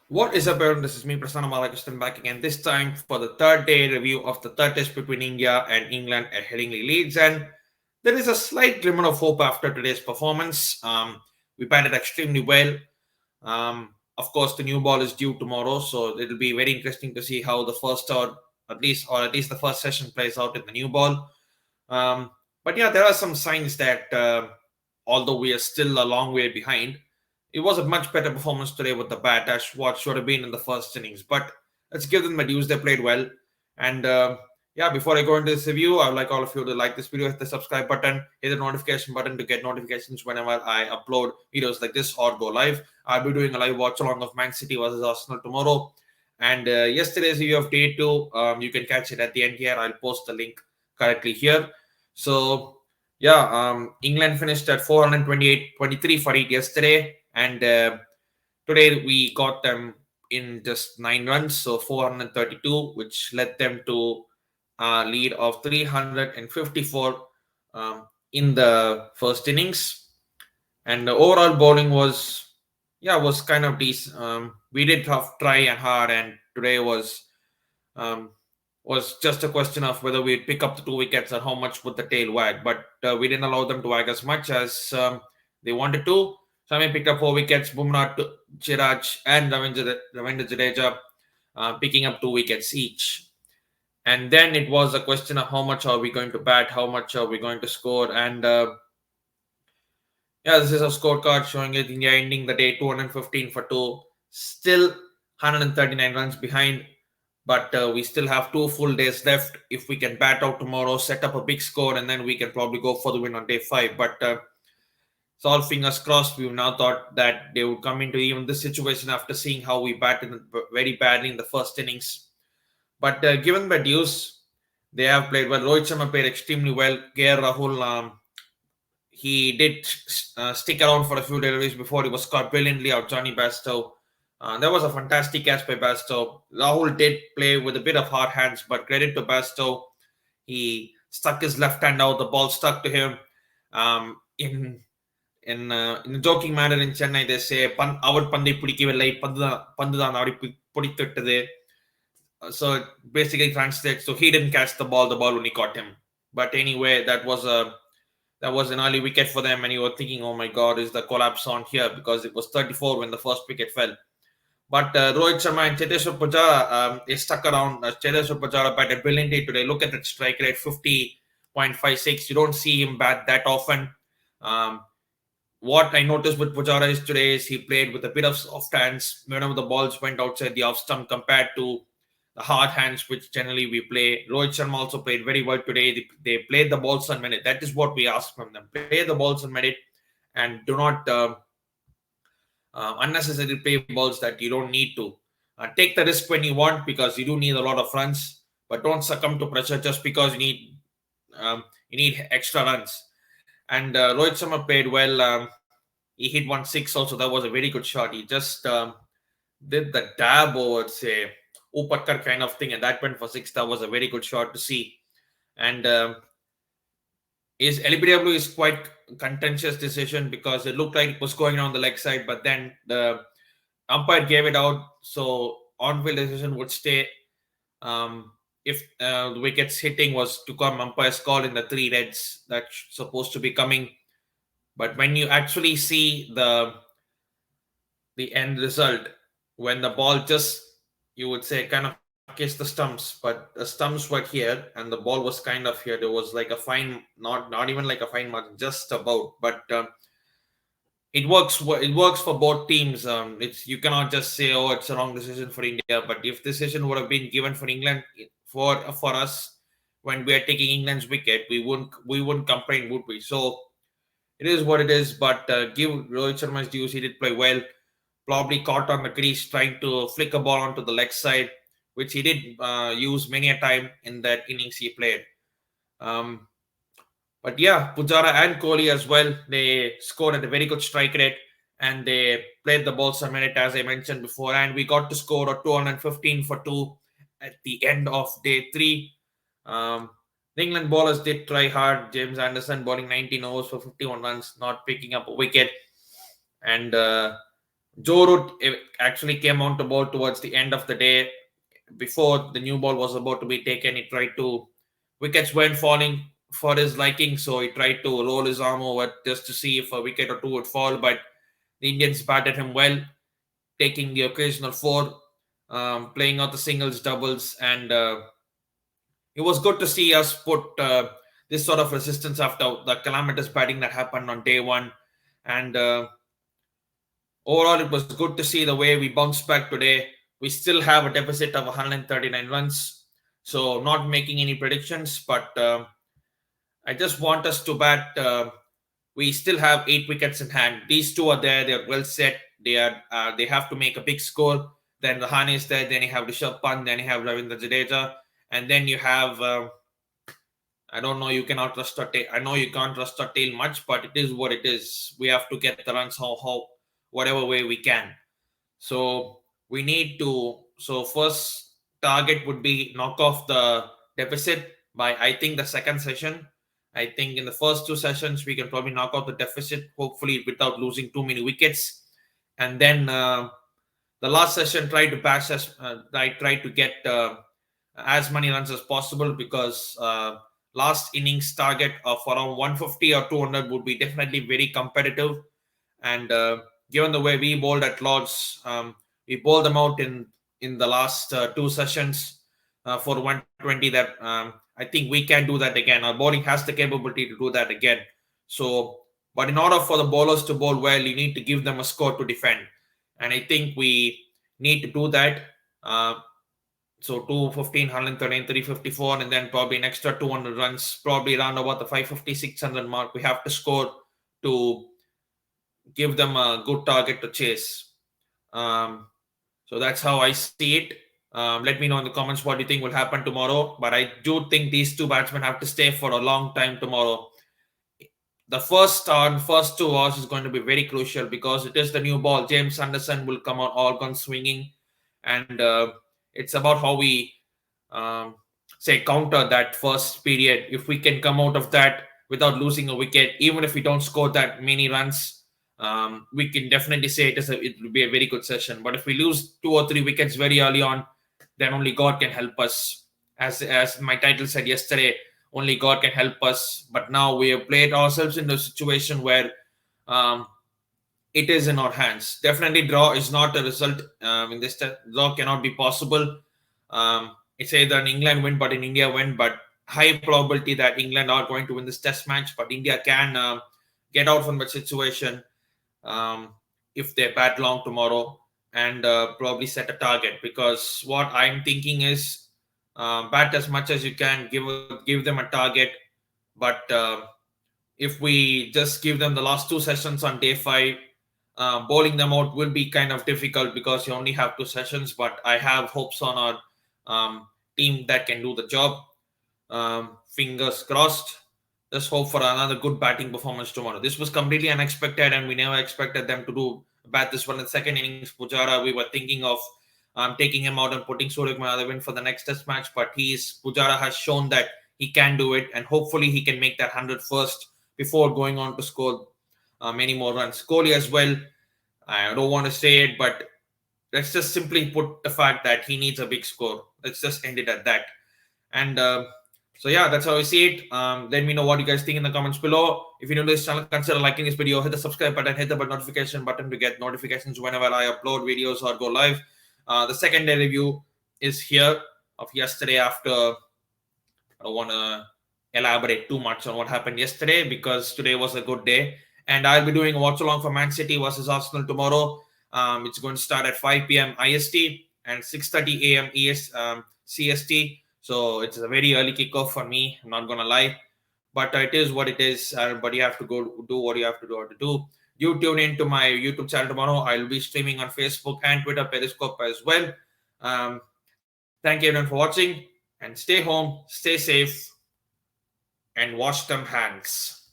What is up, everyone? This is me, Prasanna Balakrishnan, back again. This time for the third day review of the third test between India and England at Headingley Leeds. And there is a slight glimmer of hope after today's performance. We batted extremely well. Of course, the new ball is due tomorrow, so it'll be very interesting to see how the first or at least the first session plays out in the new ball. Um, but yeah, there are some signs that although we are still a long way behind, it was a much better performance today with the bat as what should have been in the first innings. But let's give them the dues; they played well. And yeah, before I go into this review, I would like all of you to like this video, hit the subscribe button, hit the notification button to get notifications whenever I upload videos like this or go live. I'll be doing a live watch along of Man City versus Arsenal tomorrow. And yesterday's review of day two, you can catch it at the end here. I'll post the link correctly here. So yeah, England finished at 428.23 for it yesterday, and today we got them in just 9 runs, so 432, which led them to a lead of 354 in the first innings. And the overall bowling was kind of decent. We did try and hard, and today um, was just a question of whether we'd pick up the 2 wickets or how much would the tail wag. But we didn't allow them to wag as much as they wanted to. Shami picked up 4 wickets, Bumrah, Chiraj, and Ravindra Jadeja picking up 2 wickets each. And then it was a question of how much are we going to bat, how much are we going to score. And yeah, this is a scorecard showing it India ending the day 215 for 2, still 139 runs behind, but we still have 2 full days left. If we can bat out tomorrow, set up a big score, and then we can probably go for the win on day 5. But it's all fingers crossed. We've now thought that they would come into even this situation after seeing how we batted very badly in the first innings. But given the dues, they have played well. Rohit Sharma played extremely well. KR Rahul, he did stick around for a few deliveries before he was caught brilliantly out Johnny Bairstow. That was a fantastic catch by Bairstow. Rahul did play with a bit of hard hands, but credit to Bairstow. He stuck his left hand out. The ball stuck to him. In a joking manner in Chennai, they say அவர் பந்தை பிடிக்கவில்லை பந்து தான் அவரை பிடித்து விட்டது. So it basically translates. So he didn't catch the ball only caught him. But anyway, that was an early wicket for them, and you were thinking, oh my god, is the collapse on here? Because it was 34 when the first wicket fell. But Rohit Sharma and Cheteshwar Pujara, they stuck around. Cheteshwar Pujara batted brilliantly today. Look at that strike rate, 50.56. You don't see him bat that often. Um, what I noticed with Pujara is today is he played with a bit of soft hands whenever the balls went outside the off stump compared to the hard hands which generally we play. Rohit Sharma also played very well today. They played the balls on minute. That is what we ask from them. Play the balls on minute and do not unnecessarily play balls that you don't need to. Take the risk when you want because you do need a lot of runs, but don't succumb to pressure just because you need extra runs. And Rohit Sharma played well. He hit 1 6 also. That was a very good shot. He just did the dab over, say, Upatkar kind of thing, and that went for 6. That was a very good shot to see. And his LBW is quite contentious decision because it looked like it was going on the leg side, but then the umpire gave it out, so on-field decision would stay. If the wickets hitting was to come, umpire's call in the 3 reds that's supposed to be coming. But when you actually see the end result, when the ball just, you would say, kind of kissed the stumps, but the stumps were here and the ball was kind of here. There was like a fine, not even like a fine margin, just about. But it works for both teams. It's, you cannot just say, oh, it's a wrong decision for India. But if decision would have been given for England, for us, when we are taking England's wicket, we wouldn't complain, would we? So it is what it is. But give Rohit Sharma's dues. He did play well. Probably caught on the crease trying to flick a ball onto the leg side, which he did use many a time in that innings he played. Um, but yeah, Pujara and Kohli as well, they scored at a very good strike rate and they played the balls a minute, as I mentioned before. And we got to score a 215 for 2 at the end of day 3. Um, the England bowlers did try hard. James Anderson bowling 19 overs for 51 runs, not picking up a wicket. And Joe Root actually came on to bowl towards the end of the day. Before the new ball was about to be taken, he tried to, wickets weren't falling for his liking, so he tried to roll his arm over just to see if a wicket or two would fall. But the Indians batted him well, taking the occasional four, playing out the singles, doubles, and it was good to see us put this sort of resistance after the calamitous batting that happened on day one. And overall, it was good to see the way we bounced back today. We still have a deficit of 139 runs, so not making any predictions, but I just want us to bat. We still have 8 wickets in hand. These two are there. They are well set. They have to make a big score. Then Rahane is there. Then you have Rishabh Pant. Then you have Ravindra Jadeja, and then you have. I don't know. You cannot trust our tail. I know you can't trust our tail much, but it is what it is. We have to get the runs how whatever way we can. So we need to. So first target would be knock off the deficit by I think the second session. I think in the first two sessions we can probably knock out the deficit, hopefully without losing too many wickets, and then the last session try to pass as try to get as many runs as possible because last innings target of around 150 or 200 would be definitely very competitive. And given the way we bowled at Lords, we bowled them out in the last two sessions for 120. That I think we can do that again. Our bowling has the capability to do that again. So, but in order for the bowlers to bowl well, you need to give them a score to defend, and I think we need to do that. Uh, so 215, 113, 354, and then probably an extra 200 runs, probably around about the 550, 600 mark. We have to score to give them a good target to chase. Um, so that's how I see it. Let me know in the comments what you think will happen tomorrow. But I do think these two batsmen have to stay for a long time tomorrow. The first 2 hours is going to be very crucial because it is the new ball. James Anderson will come out all guns swinging, and it's about how we um, say counter that first period. If we can come out of that without losing a wicket, even if we don't score that many runs, we can definitely say it will be a very good session. But if we lose 2 or 3 wickets very early on, then only God can help us. As my title said yesterday, only God can help us. But now we have played ourselves into a situation where um, it is in our hands. Definitely, draw is not a result in this. Draw cannot be possible. It's either an England win, but in India win. But high probability that England are going to win this Test match, but India can get out from that situation um, if they bat long tomorrow and probably set a target. Because what I'm thinking is bat as much as you can, give them a target, but if we just give them the last two sessions on day five, bowling them out will be kind of difficult because you only have two sessions. But I have hopes on our team that can do the job. Fingers crossed. Let's hope for another good batting performance tomorrow. This was completely unexpected, and we never expected them to do bat this one in the second innings. Pujara, we were thinking of taking him out and putting Surya Kumar win for the next Test match, but Pujara has shown that he can do it, and hopefully he can make that 100 first before going on to score many more runs. Kohli as well. I don't want to say it, but let's just simply put the fact that he needs a big score. Let's just end it at that. And so yeah, that's how I see it. Let me know what you guys think in the comments below. If you're new to this channel, consider liking this video, hit the subscribe button, hit the notification button to get notifications whenever I upload videos or go live. The second day review is here of yesterday after. I don't want to elaborate too much on what happened yesterday because today was a good day. And I'll be doing a watch along for Man City versus Arsenal tomorrow. It's going to start at 5 p.m. IST and 6:30 a.m. CST. So it's a very early kickoff for me. I'm not gonna lie, but it is what it is. But you have to go do what you have to do. You tune in to my YouTube channel tomorrow. I'll be streaming on Facebook and Twitter, Periscope as well. Thank you everyone for watching, and stay home, stay safe, and wash them hands.